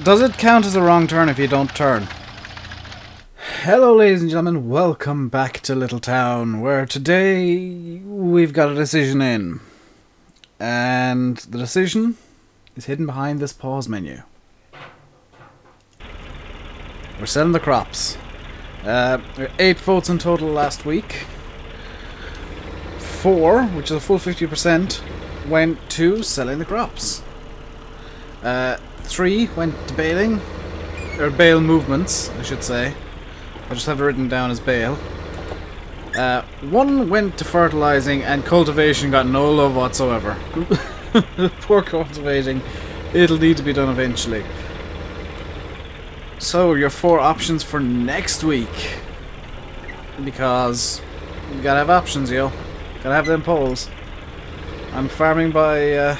Does it count as a wrong turn if you don't turn? Hello ladies and gentlemen, welcome back to Little Town, where today we've got a decision in. And the decision is hidden behind this pause menu. We're selling the crops. There were 8 votes in total last week. 4, which is a full 50%, went to selling the crops. 3 went to bailing, or bale movements, I should say. I just have it written down as bale. 1 went to fertilizing, and cultivation got no love whatsoever. Poor cultivating. It'll need to be done eventually. So, your 4 options for next week. Because you gotta have options, yo. Gotta have them polls. I'm farming by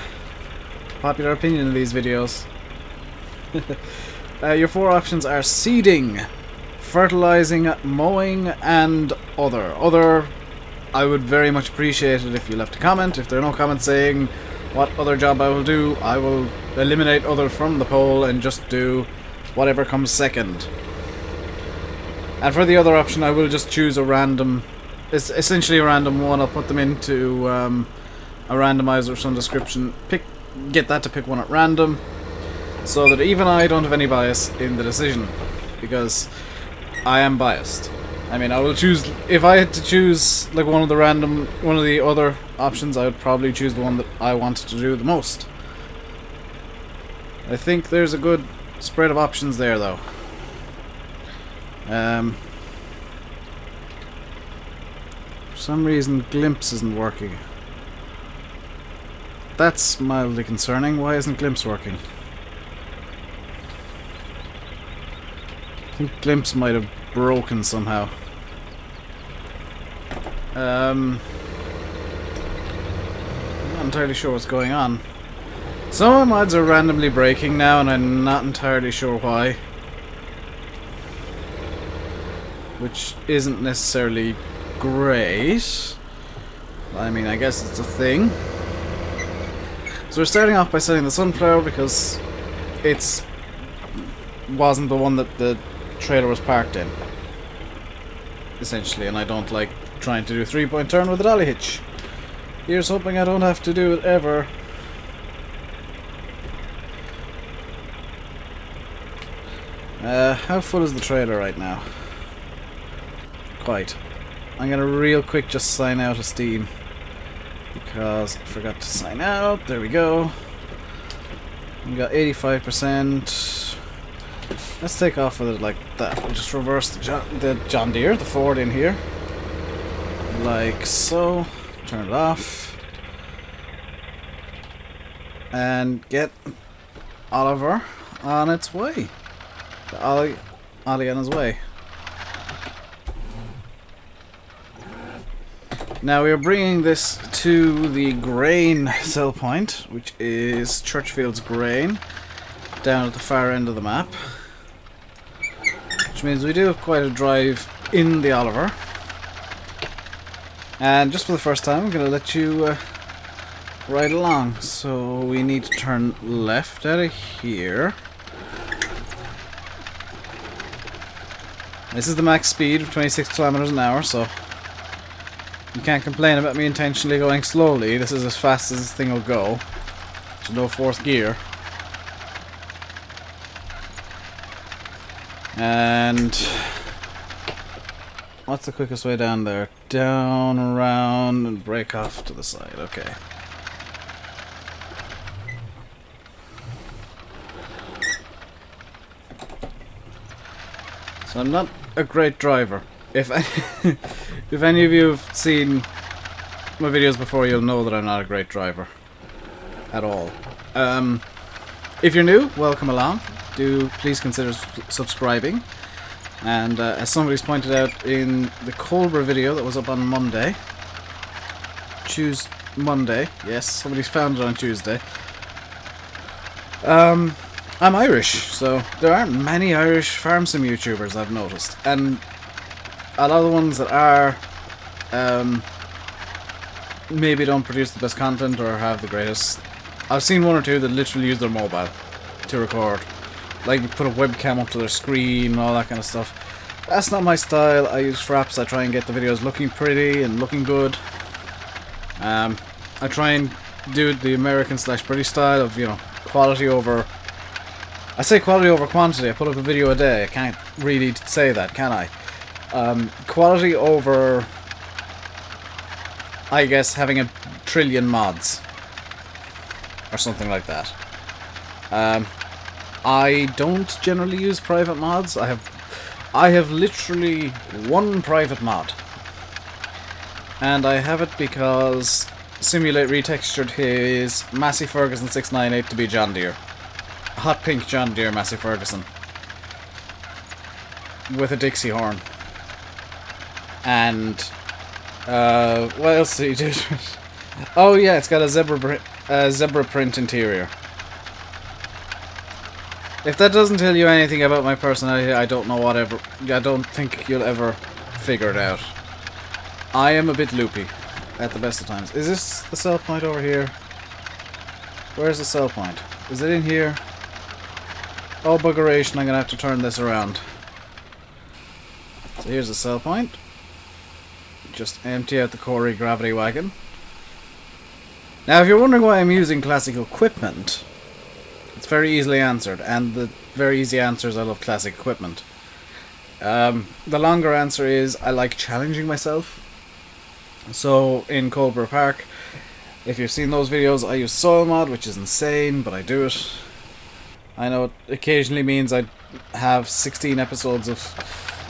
popular opinion in these videos. Your 4 options are seeding, fertilizing, mowing, and other. Other, I would very much appreciate it if you left a comment. If there are no comments saying what other job I will do, I will eliminate other from the poll and just do whatever comes second. And for the other option, I will just choose a random, it's essentially a random one. I'll put them into a randomizer of some description. Get that to pick one at random, so that even I don't have any bias in the decision, because I am biased. I mean, I will choose, if I had to choose like one of the other options, I would probably choose the one that I wanted to do the most. I think there's a good spread of options there, though. For some reason, Glimpse isn't working. That's mildly concerning. Why isn't Glimpse working? I think Glimpse might have broken somehow. I'm not entirely sure what's going on. Some of my mods are randomly breaking now, and I'm not entirely sure why. Which isn't necessarily great. I mean, I guess it's a thing. So we're starting off by selling the sunflower because it wasn't the one that the trailer was parked in, essentially, and I don't like trying to do a 3-point turn with a dolly hitch. Here's hoping I don't have to do it ever. How full is the trailer right now? Quite. I'm gonna real quick just sign out of Steam, because I forgot to sign out. There we go. We got 85%. Let's take off with it like that. We'll just reverse the John Deere, the Ford in here. Like so. Turn it off. And get Oliver on its way. Ollie on his way. Now we are bringing this to the grain sell point, which is Churchfield's Grain, down at the far end of the map. Which means we do have quite a drive in the Oliver. And just for the first time, I'm going to let you ride along. So we need to turn left out of here. This is the max speed of 26 kilometers an hour, so you can't complain about me intentionally going slowly. This is as fast as this thing will go. There's no 4th gear. And what's the quickest way down there? Down, around, and break off to the side. Okay. So I'm not a great driver. If any of you have seen my videos before, you'll know that I'm not a great driver at all. If you're new, welcome along. Do please consider subscribing. And as somebody's pointed out in the Cobra video that was up on Monday, Monday, yes, somebody's found it on Tuesday. I'm Irish, so there aren't many Irish farm sim YouTubers I've noticed, and a lot of the ones that are maybe don't produce the best content or have the greatest. I've seen 1 or 2 that literally use their mobile to record, like put a webcam up to their screen and all that kind of stuff. That's not my style. I use fraps. I try and get the videos looking pretty and looking good. I try and do it the American / British style of, you know, quality over... I say quality over quantity. I put up a video a day. I can't really say that, can I? Quality over, I guess, having a trillion mods. Or something like that. I don't generally use private mods. I have literally one private mod. And I have it because Simulate retextured his Massey Ferguson 698 to be John Deere. Hot pink John Deere Massey Ferguson. With a Dixie horn. And what else did he do to it? Oh yeah, it's got a zebra print interior. If that doesn't tell you anything about my personality, I don't know I don't think you'll ever figure it out. I am a bit loopy at the best of times. Is this the sell point over here? Where's the sell point? Is it in here? Oh buggeration, I'm gonna have to turn this around. So here's the sell point. Just empty out the Corey gravity wagon. Now if you're wondering why I'm using classic equipment, it's very easily answered, and the very easy answer is I love classic equipment. The longer answer is I like challenging myself. So in Coldborough Park, if you've seen those videos, I use soil mod, which is insane, but I do it. I know it occasionally means I have 16 episodes of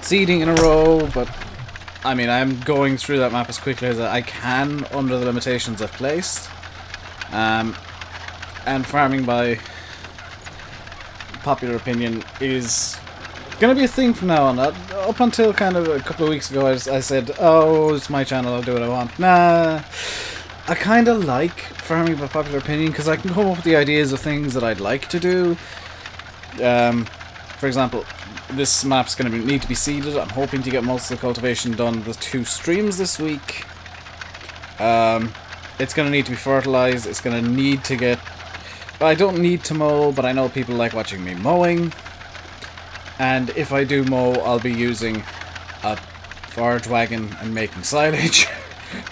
seeding in a row, but I mean, I'm going through that map as quickly as I can under the limitations I've placed. And farming by popular opinion is going to be a thing from now on. Up until kind of a couple of weeks ago, I said, oh, it's my channel, I'll do what I want. Nah, I kind of like farming by popular opinion because I can come up with the ideas of things that I'd like to do. For example, this map's going to need to be seeded. I'm hoping to get most of the cultivation done with 2 streams this week. It's going to need to be fertilized. It's going to need to get... I don't need to mow, but I know people like watching me mowing. And if I do mow, I'll be using a forage wagon and making silage.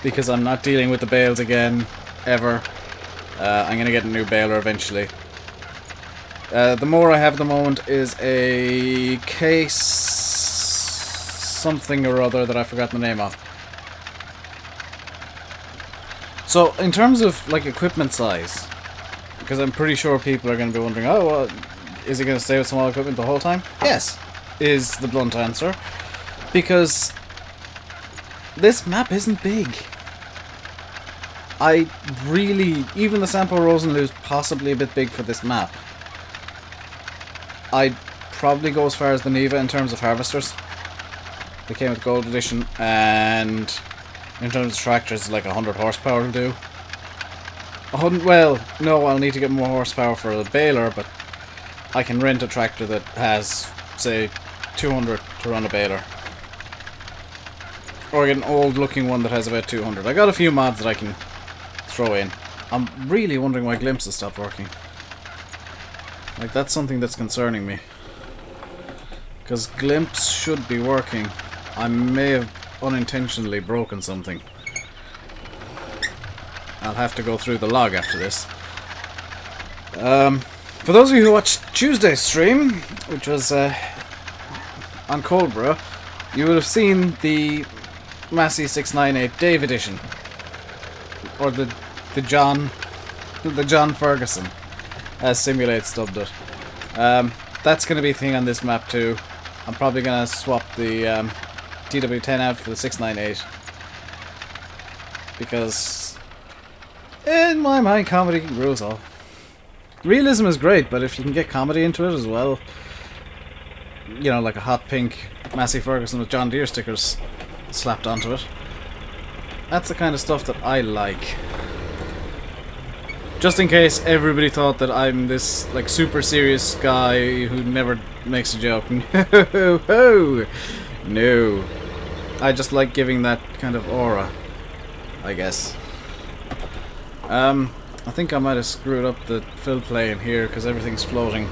Because I'm not dealing with the bales again, ever. I'm going to get a new baler eventually. The mower I have at the moment is a case something or other that I forgot the name of. So in terms of like equipment size, because I'm pretty sure people are going to be wondering, oh, well, is he going to stay with small equipment the whole time? Yes, is the blunt answer, because this map isn't big. I really, even the Sampo Rosenloo is possibly a bit big for this map. I'd probably go as far as the Neva in terms of harvesters. They came with Gold Edition, and in terms of tractors, like 100 horsepower will do. 100, well, no, I'll need to get more horsepower for the baler, but I can rent a tractor that has, say, 200 to run a baler. Or get an old looking one that has about 200. I got a few mods that I can throw in. I'm really wondering why glimpses stopped working. Like, that's something that's concerning me. Because glimpse should be working. I may have unintentionally broken something. I'll have to go through the log after this. For those of you who watched Tuesday's stream, which was on Coldborough, you would have seen the Massey 698 Dave edition. Or the John Ferguson, as Simulate dubbed it. That's going to be a thing on this map too. I'm probably going to swap the TW10 out for the 698. Because, in my mind, comedy rules all. Realism is great, but if you can get comedy into it as well, you know, like a hot pink Massey Ferguson with John Deere stickers slapped onto it, that's the kind of stuff that I like. Just in case everybody thought that I'm this, like, super serious guy who never makes a joke. No! No. I just like giving that kind of aura, I guess. I think I might have screwed up the fill play in here because everything's floating.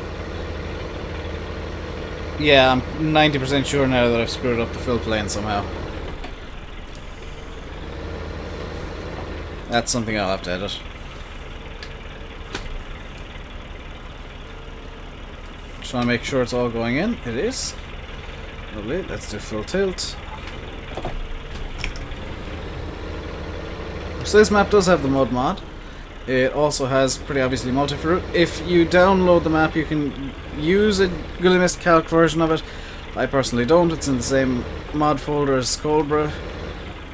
Yeah, I'm 90% sure now that I've screwed up the fill plane somehow. That's something I'll have to edit. Just want to make sure it's all going in. It is. Lovely. Let's do full tilt. So this map does have the mud mod. It also has pretty obviously multi-fruit. If you download the map, you can use a Google Mist Calc version of it. I personally don't. It's in the same mod folder as Coldbra,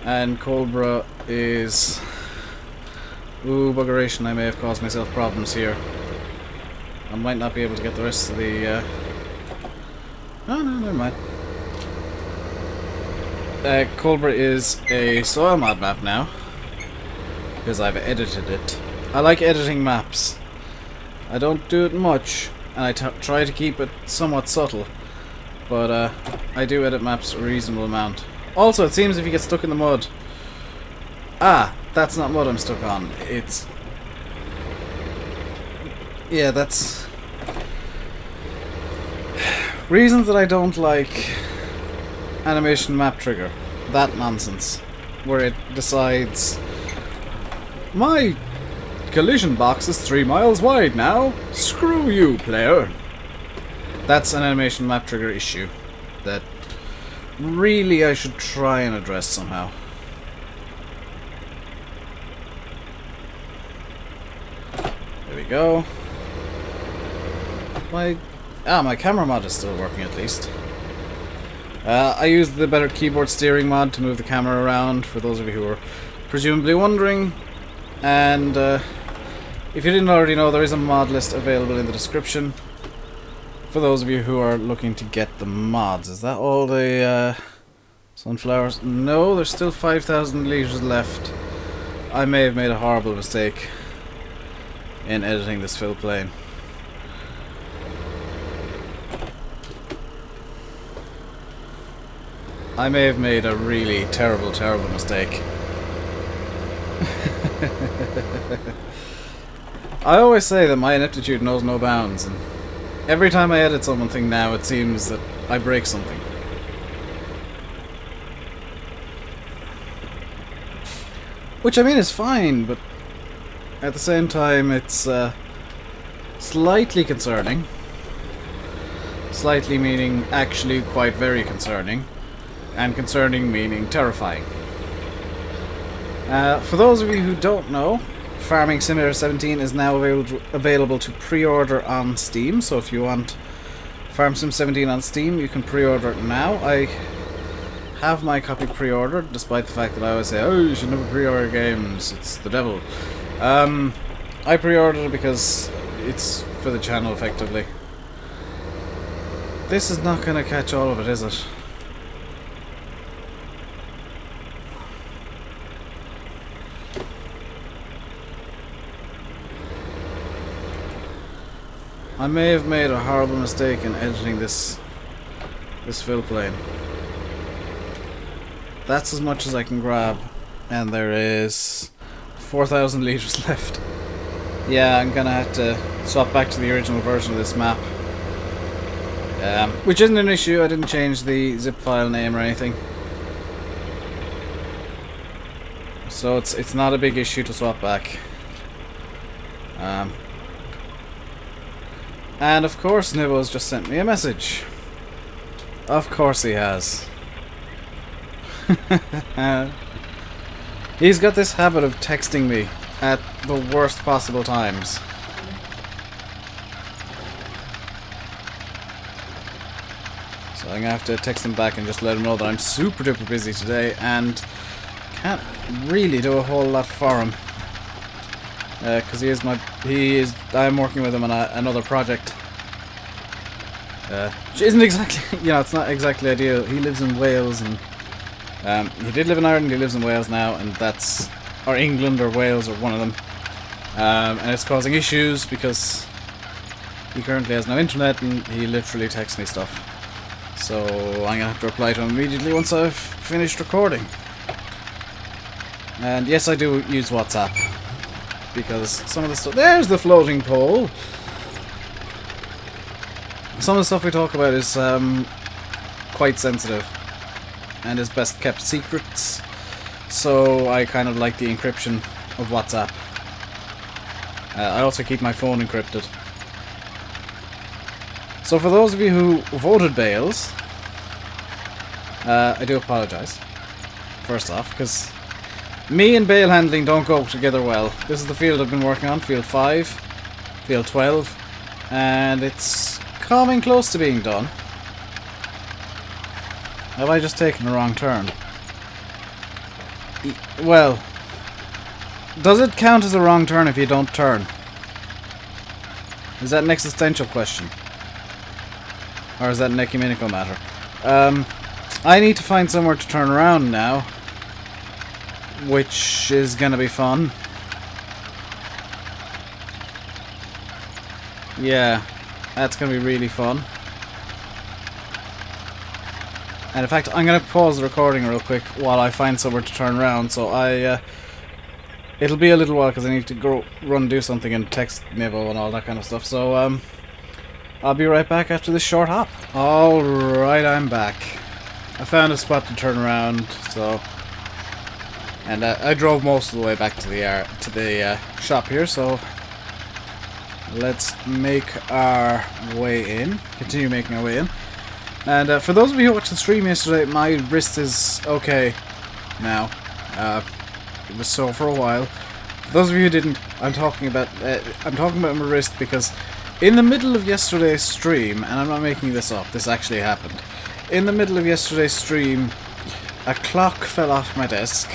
and Coldbra is... Ooh, buggeration, I may have caused myself problems here. I might not be able to get the rest of the... Oh, no, never mind. Coldbra is a soil mod map now, because I've edited it. I like editing maps. I don't do it much, and I try to keep it somewhat subtle, but I do edit maps a reasonable amount. Also, it seems if you get stuck in the mud... Ah, that's not mud I'm stuck on. It's... Yeah, that's... Reasons that I don't like animation map trigger. That nonsense. Where it decides... My collision box is 3 miles wide now. Screw you, player. That's an animation map trigger issue that really I should try and address somehow. There we go. My camera mod is still working at least. I used the better keyboard steering mod to move the camera around, for those of you who are presumably wondering. And if you didn't already know, there is a mod list available in the description for those of you who are looking to get the mods. Is that all the sunflowers? No, there's still 5,000 litres left. I may have made a horrible mistake in editing this fill plane. I may have made a really terrible mistake. I always say that my ineptitude knows no bounds, and every time I edit something now it seems that I break something. Which I mean is fine, but at the same time it's slightly concerning. Slightly meaning actually quite very concerning, and concerning meaning terrifying. For those of you who don't know, Farming Simulator 17 is now available to pre-order on Steam, so if you want Farm Sim 17 on Steam, you can pre-order it now. I have my copy pre-ordered, despite the fact that I always say, oh, you should never pre-order games, it's the devil. I pre-ordered it because it's for the channel, effectively. This is not going to catch all of it, is it? I may have made a horrible mistake in editing this fill plane. That's as much as I can grab, and there is 4,000 litres left. Yeah, I'm gonna have to swap back to the original version of this map, which isn't an issue. I didn't change the zip file name or anything, so it's not a big issue to swap back. And of course Nibbo's just sent me a message. Of course he has. He's got this habit of texting me at the worst possible times. So I'm gonna have to text him back and just let him know that I'm super duper busy today and can't really do a whole lot for him. Because I'm working with him on another project. Which isn't exactly, it's not exactly ideal. He lives in Wales, and he did live in Ireland, he lives in Wales now, and that's, or England or Wales or one of them. And it's causing issues because he currently has no internet and he literally texts me stuff. So I'm gonna have to reply to him immediately once I've finished recording. And yes, I do use WhatsApp, because some of the stuff... There's the floating pole! some of the stuff we talk about is quite sensitive and is best kept secrets, so I kind of like the encryption of WhatsApp. I also keep my phone encrypted. So for those of you who voted Bales, I do apologise, first off, because me and bail handling don't go together well. This is the field I've been working on, field 5, field 12, and it's coming close to being done. Have I just taken the wrong turn? Well, does it count as a wrong turn if you don't turn? Is that an existential question? Or is that an ecumenical matter? I need to find somewhere to turn around now, which is gonna be fun. Yeah, that's gonna be really fun. And in fact, I'm gonna pause the recording real quick while I find somewhere to turn around. So it'll be a little while because I need to go run do something and text Nivo and all that kind of stuff. So I'll be right back after this short hop. Alright, I'm back. I found a spot to turn around, so... And I drove most of the way back to the shop here, so... Let's make our way in. Continue making our way in. And for those of you who watched the stream yesterday, my wrist is okay now. It was sore for a while. For those of you who didn't, I'm talking about my wrist because in the middle of yesterday's stream, and I'm not making this up, this actually happened. In the middle of yesterday's stream, a clock fell off my desk.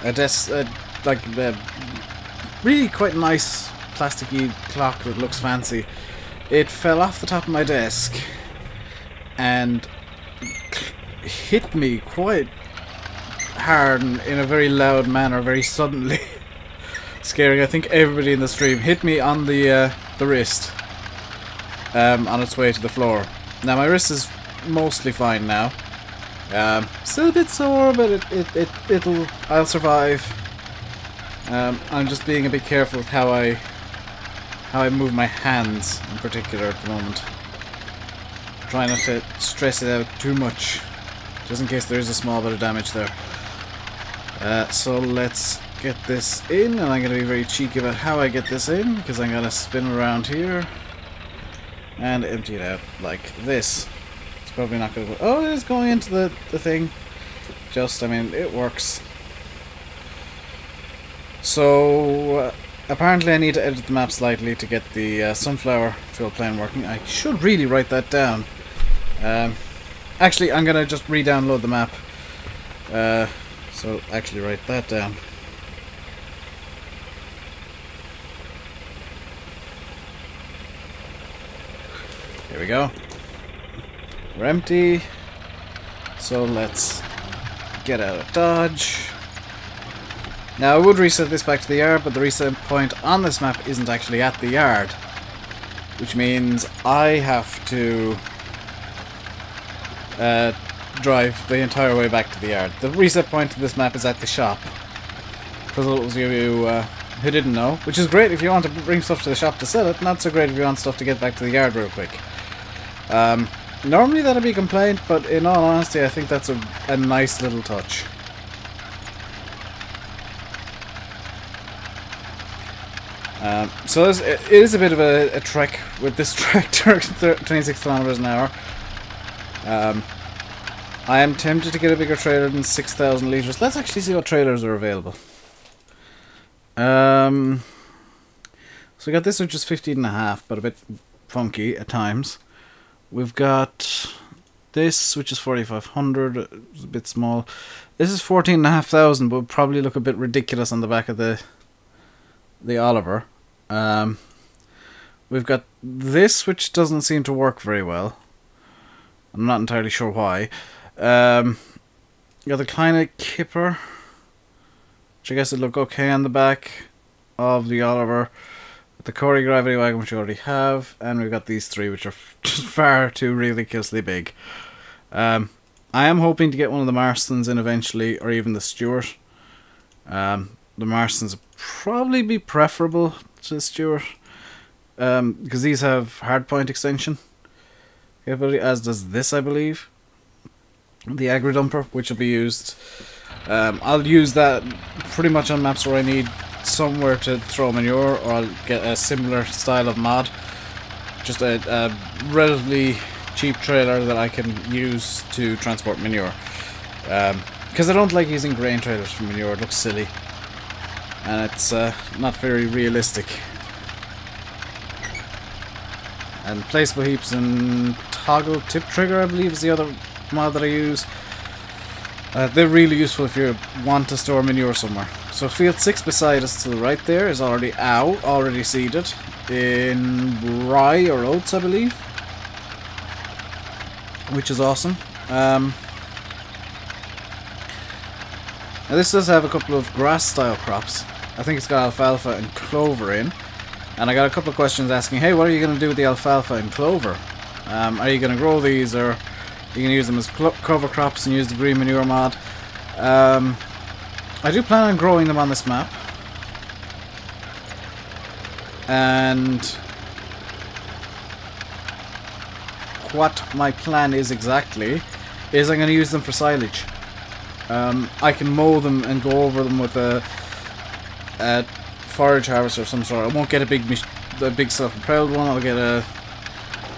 Like a really quite nice plasticky clock that looks fancy. It fell off the top of my desk and hit me quite hard in a very loud manner, very suddenly. Scaring, I think, everybody in the stream. Hit me on the wrist on its way to the floor. Now my wrist is mostly fine now. Still a bit sore, but I'll survive. I'm just being a bit careful with how I move my hands in particular at the moment. Try not to stress it out too much, just in case there is a small bit of damage there. So let's get this in, and I'm going to be very cheeky about how I get this in, because I'm going to spin around here and empty it out like this. It's probably not going to go... Oh, it is going into the thing. I mean, it works. So, apparently I need to edit the map slightly to get the sunflower field plan working. I should really write that down. Actually, I'm going to just re-download the map. So, actually write that down. Here we go. We're empty. So let's get out of Dodge. Now I would reset this back to the yard, but the reset point on this map isn't actually at the yard. Which means I have to drive the entire way back to the yard. The reset point of this map is at the shop. For those of you who didn't know. Which is great if you want to bring stuff to the shop to sell it. Not so great if you want stuff to get back to the yard real quick. Normally that'd be a complaint, but in all honesty I think that's a nice little touch. So it is a bit of a trek with this tractor, 26 kilometers an hour. I am tempted to get a bigger trailer than 6,000 litres. Let's actually see what trailers are available. So we got this which is 15.5, but a bit funky at times. We've got this which is 4,500, it's a bit small. This is 14,500, but would probably look a bit ridiculous on the back of the Oliver. We've got this which doesn't seem to work very well. I'm not entirely sure why. You got the Kleine Kipper, which I guess would look okay on the back of the Oliver. The Corey Gravity Wagon, which we already have, and we've got these three, which are just far too ridiculously big. I am hoping to get one of the Marstons in eventually, or even the Stewart. The Marstons would probably be preferable to the Stewart. because these have hardpoint extension capability, as does this, I believe. The aggro dumper, which will be used. I'll use that pretty much on maps where I need somewhere to throw manure, or I'll get a similar style of mod. Just a relatively cheap trailer that I can use to transport manure. Because I don't like using grain trailers for manure, it looks silly. And it's not very realistic. And placeable heaps and toggle tip trigger, I believe, is the other mod that I use. They're really useful if you want to store manure somewhere. So field 6 beside us to the right there is already out, already seeded in rye or oats, I believe, which is awesome. Now this does have a couple of grass style crops. I think it's got alfalfa and clover in, and I got a couple of questions asking, hey, what are you going to do with the alfalfa and clover? Are you going to grow these, or are you going to use them as cover crops and use the green manure mod? I do plan on growing them on this map, and what my plan is exactly is I'm going to use them for silage. I can mow them and go over them with a forage harvester of some sort. I won't get a big self-propelled one. I'll get a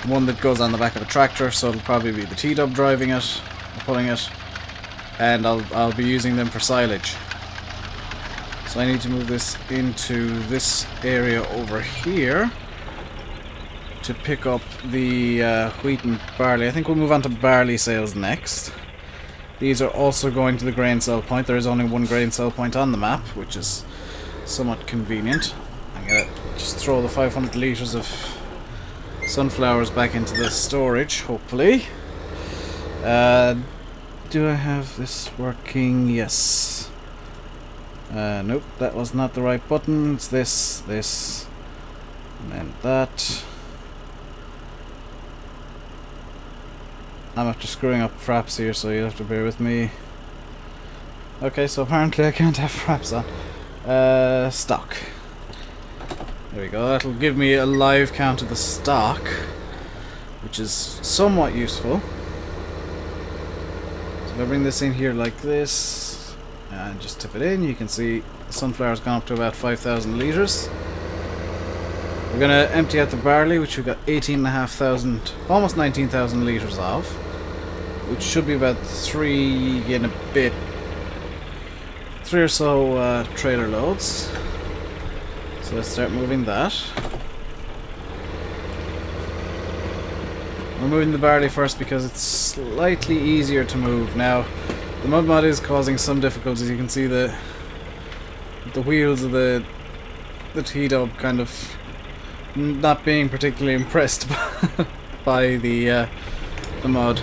one that goes on the back of a tractor, so it'll probably be the T-dub driving it, pulling it, and I'll be using them for silage. So I need to move this into this area over here to pick up the wheat and barley. I think we'll move on to barley sales next. These are also going to the grain sell point. There is only one grain sell point on the map, which is somewhat convenient. I'm gonna just throw the 500 litres of sunflowers back into the storage, hopefully. Do I have this working? Yes. Nope, that was not the right button. It's this, and then that. I'm after screwing up fraps here, so you'll have to bear with me. Okay, so apparently I can't have fraps on. Stock. There we go, that'll give me a live count of the stock, which is somewhat useful. So if I bring this in here like this, and just tip it in, you can see the sunflower's gone up to about 5,000 litres. We're going to empty out the barley, which we've got 18,500, almost 19,000 litres of, which should be about 3 or so trailer loads. So let's start moving that. We're moving the barley first because it's slightly easier to move. Now, the mud mod is causing some difficulties. You can see the wheels of the T-dub kind of not being particularly impressed by the mud,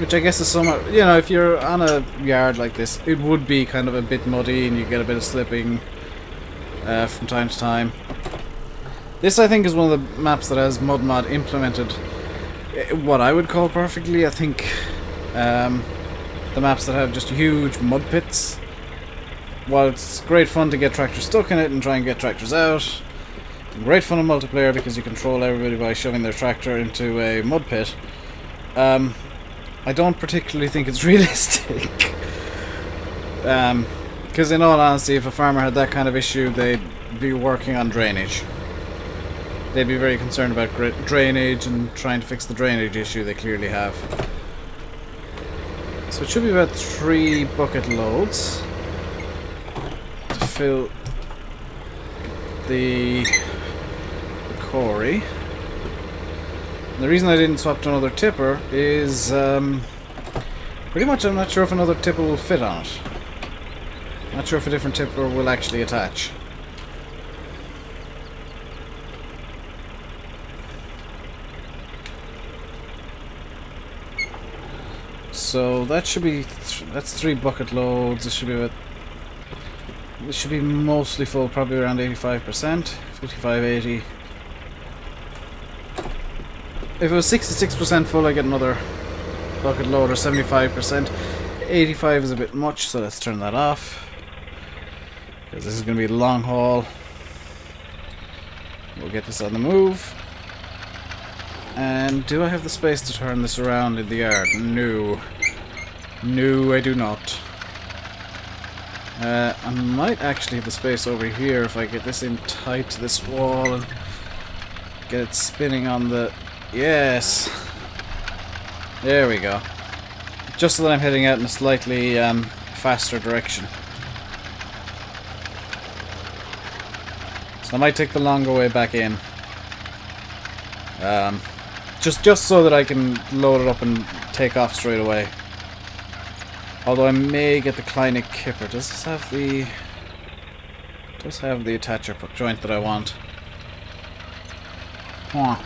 which I guess is somewhat, you know, if you're on a yard like this, it would be kind of a bit muddy and you get a bit of slipping from time to time. This, I think, is one of the maps that has mud mod implemented what I would call perfectly. I think the maps that have just huge mud pits, while it's great fun to get tractors stuck in it and try and get tractors out, great fun in multiplayer because you control everybody by shoving their tractor into a mud pit, I don't particularly think it's realistic. Because in all honesty, if a farmer had that kind of issue, they'd be working on drainage. They'd be very concerned about drainage and trying to fix the drainage issue they clearly have. So it should be about 3 bucket loads to fill the quarry. And the reason I didn't swap to another tipper is pretty much I'm not sure if another tipper will fit on it. Not sure if a different tipper will actually attach. So that should be that's 3 bucket loads. This should be mostly full, probably around 85%, 55-80. If it was 66% full, I get another bucket load, or 75%. 85 is a bit much, so let's turn that off, because this is going to be a long haul. We'll get this on the move. And do I have the space to turn this around in the yard? No. No, I do not. I might actually have the space over here if I get this in tight to this wall and get it spinning on the... Yes! There we go. Just so that I'm heading out in a slightly faster direction. So I might take the longer way back in. Just so that I can load it up and take off straight away. Although I may get the Kleine Kipper. Does this have the... It does have the attacher joint that I want. I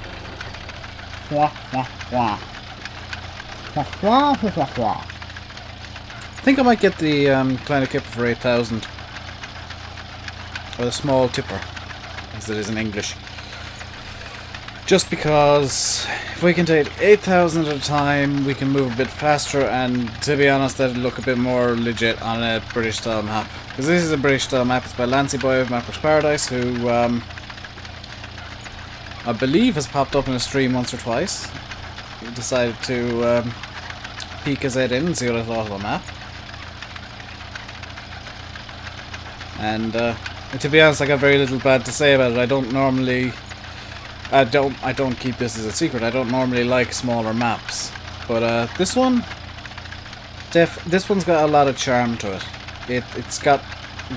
think I might get the Kleine Kipper for 8,000. Or the small tipper, as it is in English. Just because if we can take 8,000 at a time, we can move a bit faster, and to be honest, that'd look a bit more legit on a British style map. Because this is a British style map. It's by Lanciboi of Mappers Paradise, who I believe has popped up in a stream once or twice. He decided to peek his head in and see what I thought of the map. And to be honest, I got very little bad to say about it. I don't normally... I don't keep this as a secret. I don't normally like smaller maps, but this one's got a lot of charm to it. It's got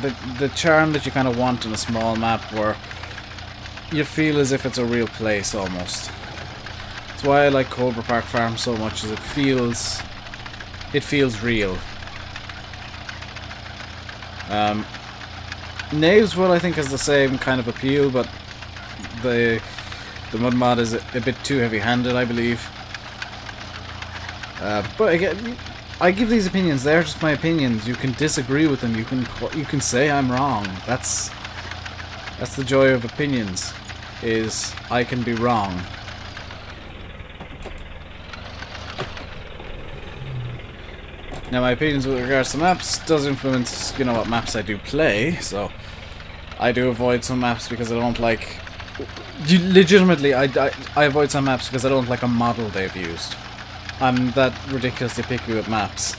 the charm that you kind of want in a small map, where you feel as if it's a real place almost. That's why I like Cobra Park Farm so much, is it feels real. Knaveswood I think has the same kind of appeal, but the mud mod is a bit too heavy-handed, I believe. But again, I give these opinions. They're just my opinions. You can disagree with them. You can say I'm wrong. That's the joy of opinions. Is I can be wrong. Now, my opinions with regards to maps does influence, you know, what maps I do play. So I do avoid some maps because I don't like. Legitimately, I avoid some maps because I don't like a model they've used. I'm that ridiculously picky with maps.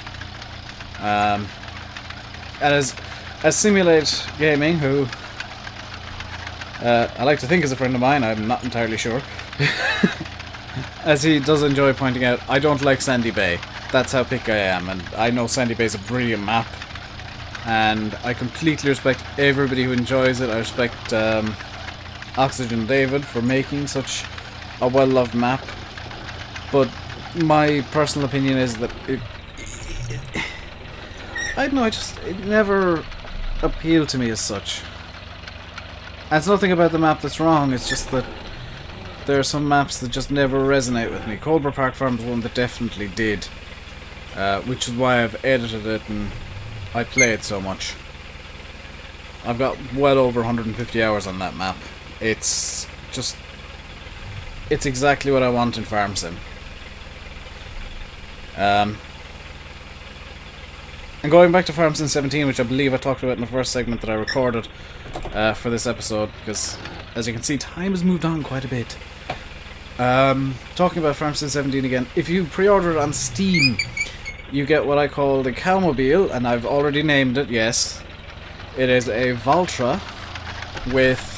And as Simulate Gaming, who I like to think is a friend of mine, I'm not entirely sure, as he does enjoy pointing out, I don't like Sandy Bay. That's how picky I am, and I know Sandy Bay is a brilliant map, and I completely respect everybody who enjoys it. I respect Oxygen David for making such a well-loved map, but my personal opinion is that I don't know, it never appealed to me as such. And it's nothing about the map that's wrong, it's just that there are some maps that just never resonate with me. Cobra Park Farm is one that definitely did, which is why I've edited it and I play it so much. I've got well over 150 hours on that map. It's exactly what I want in Farm Sim. And going back to Farm Sim 17, which I believe I talked about in the first segment that I recorded for this episode, because as you can see, time has moved on quite a bit. Talking about Farm Sim 17 again, if you pre-order it on Steam, you get what I call the Cowmobile, and I've already named it, yes. It is a Valtra with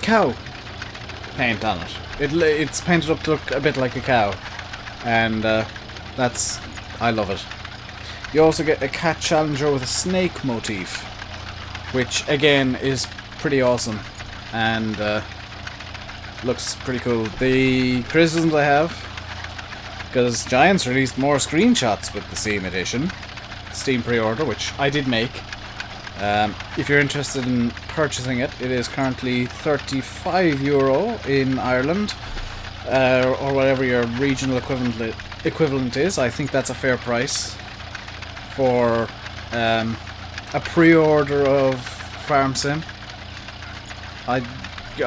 cow paint on it. It's painted up to look a bit like a cow, and I love it. You also get a Cat Challenger with a snake motif, which again is pretty awesome and looks pretty cool. The criticisms I have, because Giants released more screenshots with the Steam edition, Steam pre-order, which I did make. If you're interested in purchasing it, it is currently €35 in Ireland, or whatever your regional equivalent is. I think that's a fair price for a pre-order of Farm Sim. I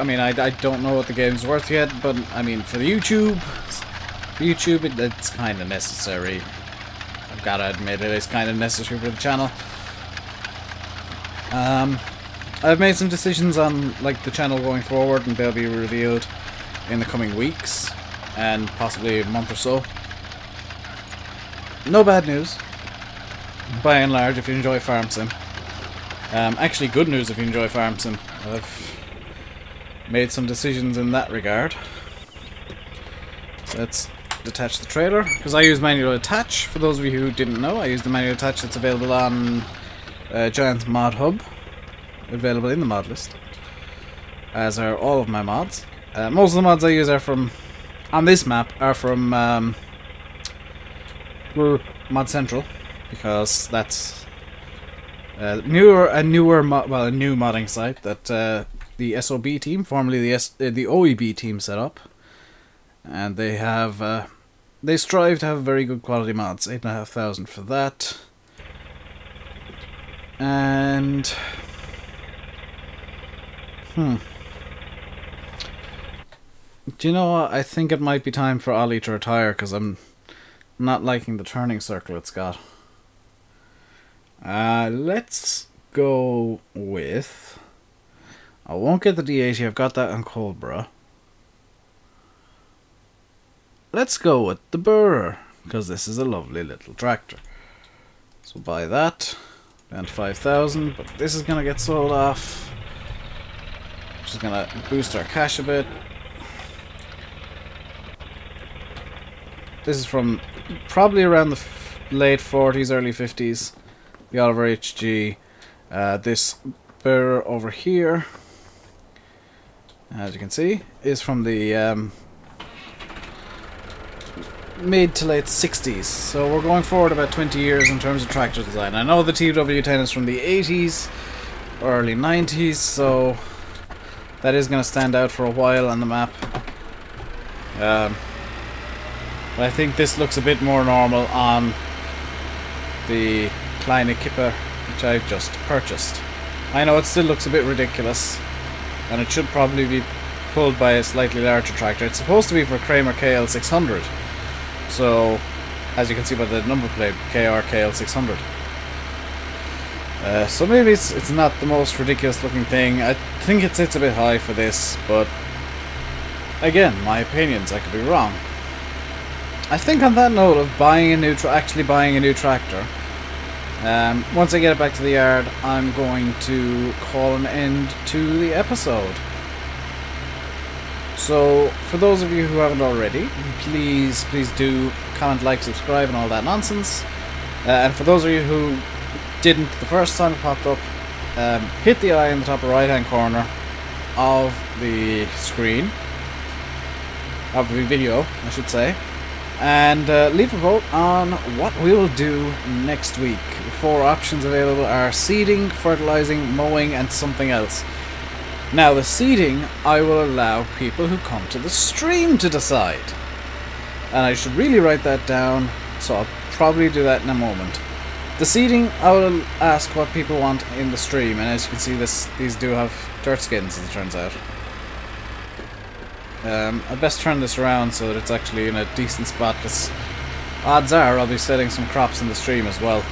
mean, I don't know what the game's worth yet, but I mean, for YouTube, it's kind of necessary. I've got to admit, it is kind of necessary for the channel. I've made some decisions on like the channel going forward, and they'll be revealed in the coming weeks and possibly a month or so. No bad news, by and large, if you enjoy Farm Sim. Actually, good news if you enjoy Farm Sim. I've made some decisions in that regard. So let's detach the trailer, because I use manual attach. For those of you who didn't know, I use the manual attach that's available on Giant's Mod Hub, available in the mod list, as are all of my mods. Most of the mods I use are from, on this map, are from Mod Central, because that's a new modding site that the SOB team, formerly the OEB team, set up, and they have they strive to have very good quality mods. 8,500 for that, and do you know what? I think it might be time for Ollie to retire, because I'm not liking the turning circle it's got. Let's go with... I won't get the D80, I've got that on Cobra. Let's go with the Burr, because this is a lovely little tractor. So buy that, down to 5,000, but this is going to get sold off. Which is going to boost our cash a bit. This is from probably around the late 40s, early 50s. The Oliver HG. This Burr over here, as you can see, is from the mid to late 60s. So we're going forward about 20 years in terms of tractor design. I know the TW10 is from the 80s or early 90s, so that is going to stand out for a while on the map. But I think this looks a bit more normal on the Kleine Kippe, which I've just purchased. I know it still looks a bit ridiculous, and it should probably be pulled by a slightly larger tractor. It's supposed to be for Kramer KL600, so as you can see by the number plate, KR KL600. So maybe it's not the most ridiculous looking thing. I think it sits a bit high for this, but again, my opinions, I could be wrong. I think on that note of actually buying a new tractor, once I get it back to the yard, I'm going to call an end to the episode. So, for those of you who haven't already, please do comment, like, subscribe, and all that nonsense. And for those of you who didn't the first time it popped up, hit the eye in the top right hand corner of the screen, of the video, I should say. And leave a vote on what we will do next week. The 4 options available are seeding, fertilizing, mowing, and something else. Now, the seeding, I will allow people who come to the stream to decide. And I should really write that down, so I'll probably do that in a moment. The seeding, I will ask what people want in the stream, and as you can see, these do have dirt skins, as it turns out. I'd best turn this around so that it's actually in a decent spot, because odds are I'll be setting some crops in the stream as well.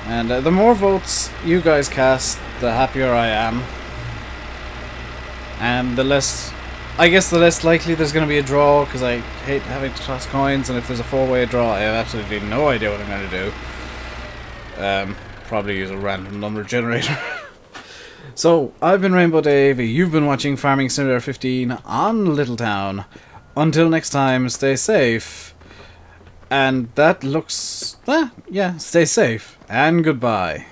And the more votes you guys cast, the happier I am. And the less, I guess the less likely there's going to be a draw, because I hate having to toss coins, and if there's a 4-way draw I have absolutely no idea what I'm going to do. Probably use a random number generator. So, I've been RainbowDave, you've been watching Farming Simulator 15 on Littletown. Until next time, stay safe. And that looks... yeah, stay safe. And goodbye.